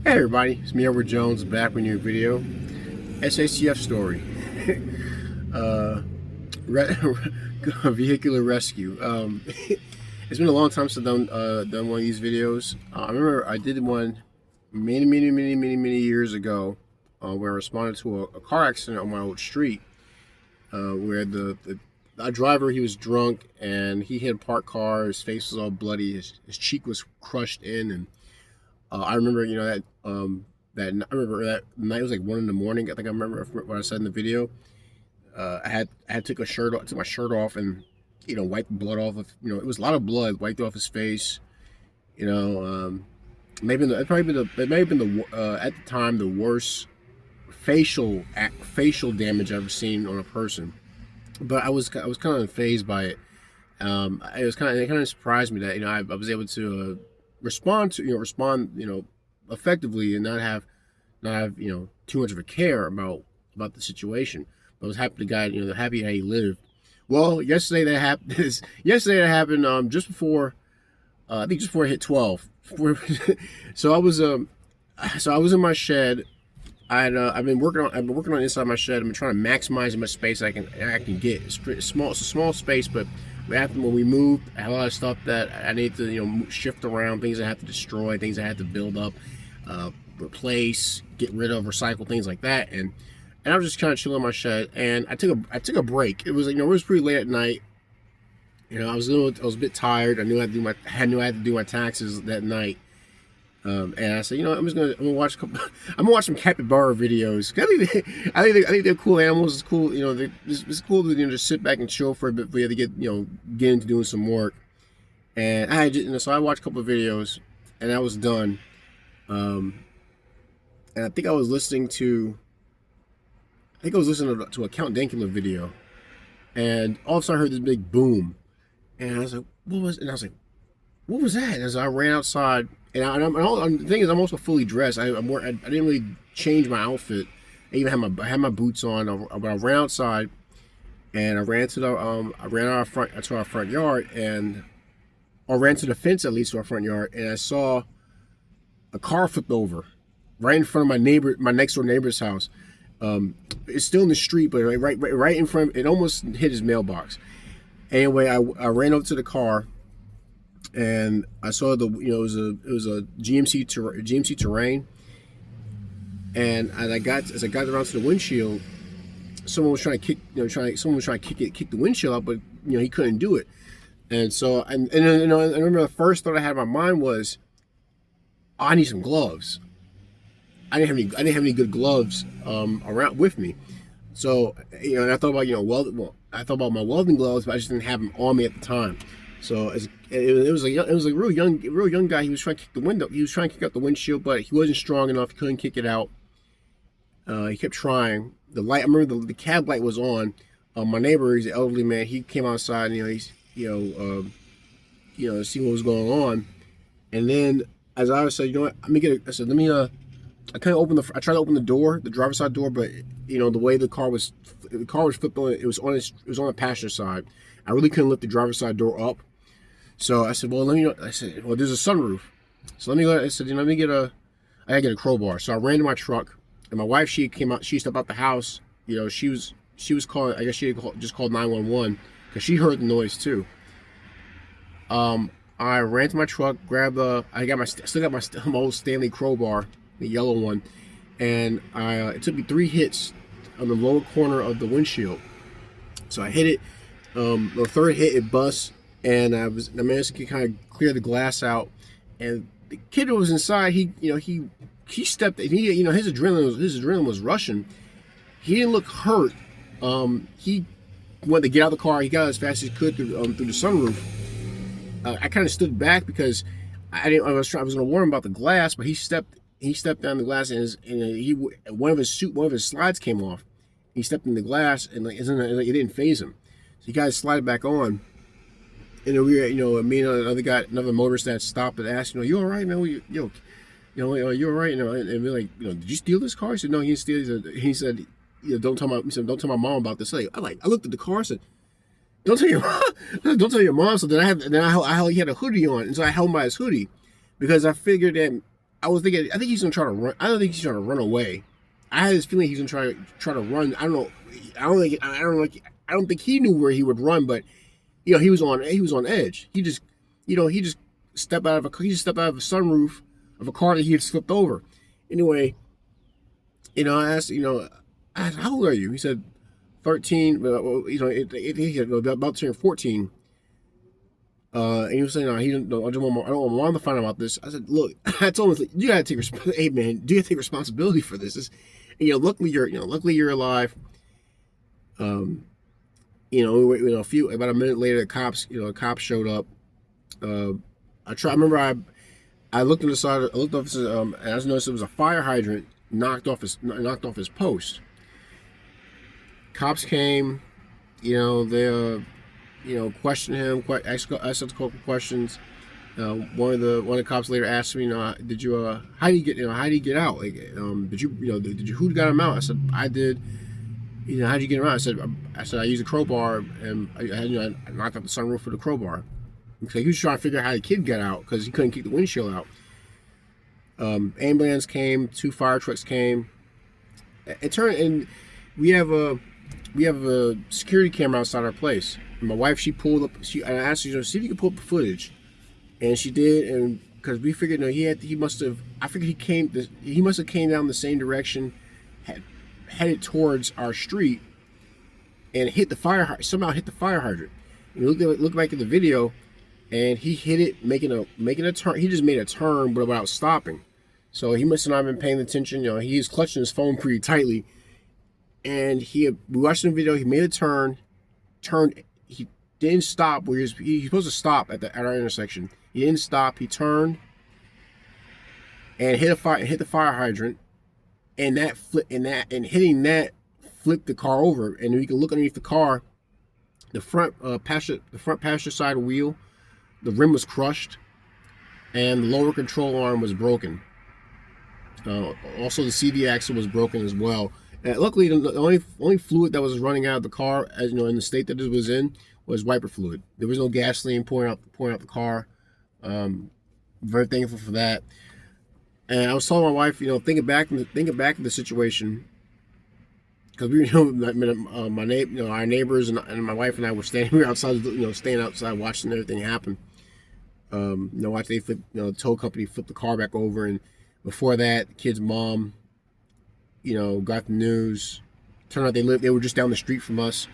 Hey everybody, it's me, Edward Jones, back with a new video. SHTF story. uh, Vehicular rescue. It's been a long time since I've done one of these videos. I remember I did one many years ago where I responded to a car accident on my old street where the driver, he was drunk and he hit a parked car. His face was all bloody. His cheek was crushed in, and I remember, I remember that night. It was like 1 in the morning. I think I remember what I said in the video. I had took my shirt off, and wiped the blood off of. It was a lot of blood wiped off his face. Maybe it may have been the at the time the worst facial damage I've ever seen on a person. But I was kind of unfazed by it. It kind of surprised me that I was able to respond effectively and not have too much of a care about the situation. But I was happy happy how he lived. Well, yesterday that happened just before I think just before I hit 12. So I was in my shed. I've been working on inside my shed. I've been trying to maximize how much space I can get. It's a small space, but when we moved, I have a lot of stuff that I need to shift around, things I have to destroy, things I have to build up, replace, get rid of, recycle, things like that. And I was just kind of chilling in my shed, and I took a break. It was it was pretty late at night. I was a bit tired. I knew I had to do my taxes that night. And I said, I'm gonna watch some capybara videos. I think they're cool animals. It's cool, it's cool to just sit back and chill for a bit before you have to get into doing some work. And so I watched a couple of videos, and I was done. And I think I was listening to a Count Dankula video, and all of a sudden I heard this big boom, and I was like, what was that? And as I ran outside. And the thing is, I'm also fully dressed. I didn't really change my outfit. I even had my boots on. But I ran outside, and I ran to our front yard, or ran to the fence at least to our front yard, and I saw a car flip over right in front of my next door neighbor's house. It's still in the street, but right in front. It almost hit his mailbox. Anyway, I ran over to the car. And I saw it was a GMC Terrain, and as I got around to the windshield, someone was trying to kick the windshield out, but he couldn't do it. And so I remember the first thought I had in my mind was, I need some gloves. I didn't have any good gloves around with me. So and I thought about I thought about my welding gloves, but I just didn't have them on me at the time. So it was a real young guy. He was trying to kick the window. He was trying to kick out the windshield, but he wasn't strong enough. He couldn't kick it out. He kept trying. The light. I remember the cab light was on. My neighbor, he's an elderly man. He came outside. And, to see what was going on. And then, as I said, let me get. I said, let me. I tried to open the door, the driver's side door, but the way the car was flipped on. It was on the passenger side. I really couldn't lift the driver's side door up. So I said, well, there's a sunroof. So I gotta get a crowbar. So I ran to my truck, and my wife, she came out, she stepped out the house. She was calling, I guess she had just called 911 because she heard the noise too. I ran to my truck, grabbed I still got my old Stanley crowbar, the yellow one, and it took me 3 hits on the lower corner of the windshield. So I hit it. The third hit, it bust, and I managed to kind of clear the glass out. And the kid who was inside, he stepped. His adrenaline was rushing. He didn't look hurt. He wanted to get out of the car. He got out as fast as he could through the sunroof. I kind of stood back because I was going to warn him about the glass, but he stepped down the glass, and one of his slides came off. He stepped in the glass, and it didn't faze him. So he got his slide back on, and then me and another motorist that stopped and asked, you all right, man? You all right? And we're like, did you steal this car? He said, no, he didn't steal. He said, don't tell my mom about this. I looked at the car, and said, don't tell your mom. So then I had a hoodie on, and so I held by his hoodie because I figured that I was thinking, I think he's gonna try to run. I don't think he's trying to run away. I had this feeling he's gonna try to run. I don't know. I don't think he knew where he would run, but he was on edge. He just stepped out of a sunroof of a car that he had flipped over. Anyway, I asked, how old are you? He said 13. He about to turn 14. And he was saying, no, I don't want mom to find out about this. I said, look, I told him, you gotta take responsibility. Hey man, do you take responsibility for this? Luckily you're alive. About a minute later, a cop showed up. I looked on the side. I looked off. And I just noticed it was a fire hydrant knocked off his post. Cops came. They questioned him. Asked a couple questions. One of the cops later asked me, did you how do you get out? Like, who got him out? I said, I did. How'd you get him out? I said I used a crowbar and I knocked out the sunroof with a crowbar. Because he was trying to figure out how the kid got out because he couldn't keep the windshield out. Ambulance came, 2 fire trucks came. It turned, and we have a security camera outside our place. And my wife, she pulled up. I asked her, see if you can pull up the footage, and she did. And because we figured, he must have came down the same direction, headed towards our street, and somehow hit the fire hydrant. And look back at the video. And he hit it, making a turn. He just made a turn, but without stopping. So he must have not been paying attention. He was clutching his phone pretty tightly. And we watched the video. He made a turn. He didn't stop. He's supposed to stop at our intersection. He didn't stop. He turned and hit the fire hydrant. And hitting that flipped the car over. And you can look underneath the car. The front passenger side wheel. The rim was crushed, and the lower control arm was broken. Also, the CV axle was broken as well. And luckily, the only fluid that was running out of the car, as in the state that it was in, was wiper fluid. There was no gasoline pouring out the car. Very thankful for that. And I was telling my wife, thinking back to the situation, because our neighbors and my wife and I were standing outside, staying outside watching everything happen. Watching the tow company flip the car back over, and before that, the kid's mom, got the news. Turned out they were just down the street from us,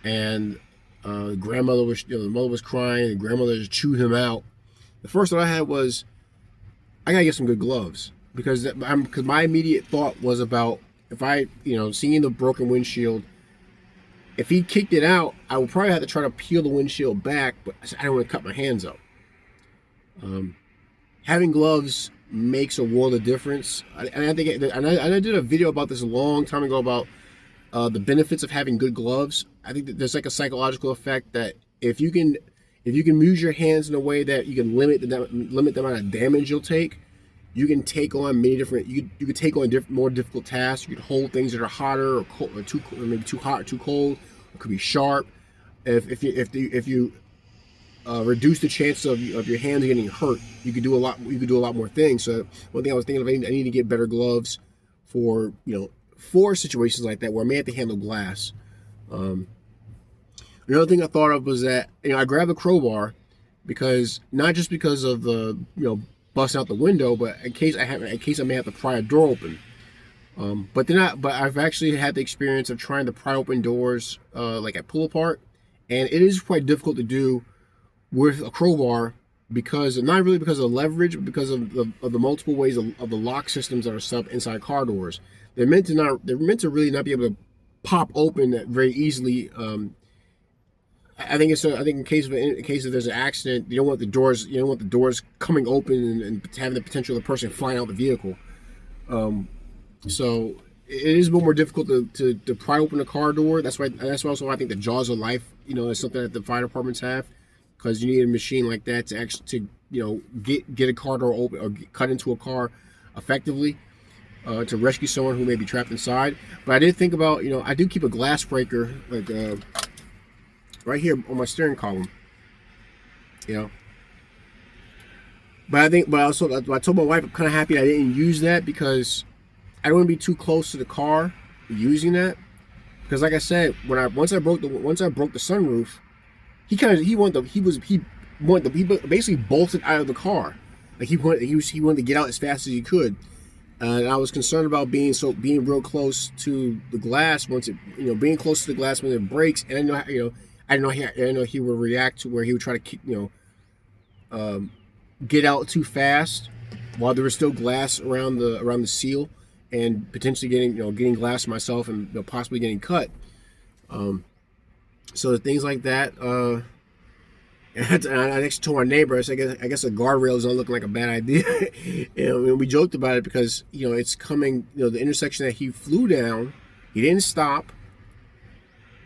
and the mother was crying, and the grandmother just chewed him out. The first thought I had was, I gotta get some good gloves because my immediate thought was about if I, seeing the broken windshield. If he kicked it out, I would probably have to try to peel the windshield back, but I don't want to cut my hands up. Having gloves makes a world of difference. I did a video about this a long time ago about the benefits of having good gloves. I think that there's like a psychological effect that if you can use your hands in a way that you can limit the amount of damage you'll take, you can take on many different. You can take on more difficult tasks. You can hold things that are hotter or cold, or maybe too hot or too cold. It could be sharp. If you reduce the chance of your hands getting hurt, you could do a lot more things. So one thing I was thinking of, I need to get better gloves for situations like that where I may have to handle glass. Another thing I thought of was that I grabbed the crowbar because not just because of the busting out the window, but in case I may have to pry a door open. But I've actually had the experience of trying to pry open doors like at pull apart, and it is quite difficult to do with a crowbar because not really because of the leverage, but because of the multiple ways of the lock systems that are set up inside car doors. They're meant to really not be able to pop open that very easily. I think in case of there's an accident, you don't want the doors coming open and having the potential of the person flying out the vehicle. So it is a bit more difficult to pry open a car door. That's why also I think the jaws of life, is something that the fire departments have, because you need a machine like that to actually get a car door open or cut into a car effectively to rescue someone who may be trapped inside. But I did think about I do keep a glass breaker like right here on my steering column. But I think, but also, I told my wife I'm kind of happy I didn't use that because I don't want to be too close to the car using that. Because like I said, when I once I broke the sunroof, he basically bolted out of the car. Like he wanted to get out as fast as he could. And I was concerned about being real close to the glass once it, being close to the glass when it breaks. And I know, I didn't know he would react to where he would try to, get out too fast while there was still glass around the seal, and potentially getting glass to myself and possibly getting cut. So things like that. I actually told my neighbor, I said, I guess a guardrail is not looking like a bad idea. And we joked about it because, it's coming, the intersection that he flew down, he didn't stop.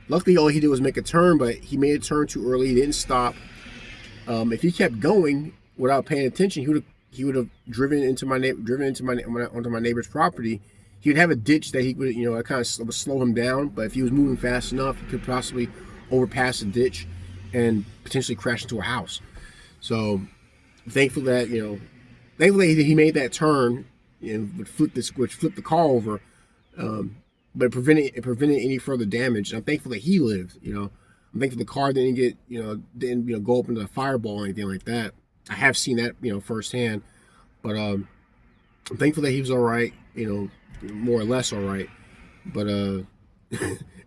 Luckily, all he did was make a turn, but he made a turn too early. He didn't stop. If he kept going without paying attention, he would have driven onto my neighbor's property. He would have a ditch that he would, it kind of would slow him down. But if he was moving fast enough, he could possibly overpass the ditch and potentially crash into a house. So thankful that he made that turn, which flipped the car over, but it prevented any further damage. And I'm thankful that he lived. I'm thankful the car didn't go up into a fireball or anything like that. I have seen that firsthand, but I'm thankful that he was all right. More or less all right. But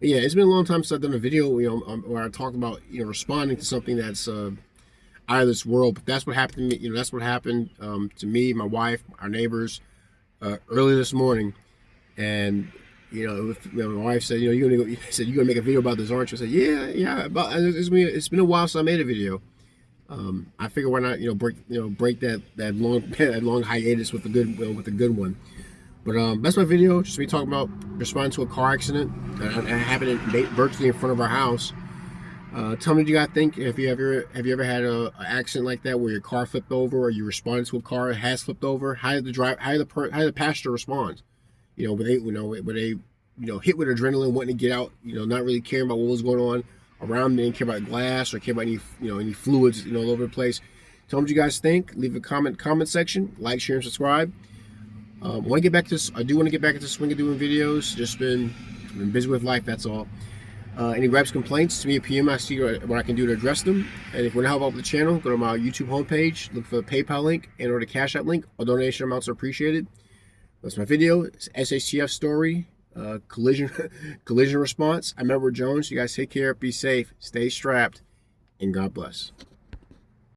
yeah, it's been a long time since I've done a video, where I talked about, responding to something that's out of this world. But that's what happened to me. That's what happened to me, my wife, our neighbors, early this morning. And my wife said, you're gonna make a video about this, aren't you? I said, yeah. It's been a while since I made a video. I figure why not, break that long hiatus with a good one. But that's my video. Just me talking about responding to a car accident that happened virtually in front of our house. Tell me what you guys think. Have you ever had an accident like that where your car flipped over, or you responded to a car that has flipped over? How did the passenger respond? Were they hit with adrenaline, wanting to get out? Not really caring about what was going on around. They didn't care about glass or care about any fluids all over the place. Tell me what you guys think. Leave a comment section. Like, share, and subscribe. I do want to get back to the swing of doing videos. Just been busy with life, that's all. Any gripes, complaints, send me a PM. I see what I can do to address them. And if you want to help out with the channel, go to my YouTube homepage, look for the PayPal link and or the Cash App link. All donation amounts are appreciated. That's my video. It's SHTF story, collision response. I'm Edward Jones. You guys take care, be safe, stay strapped, and God bless.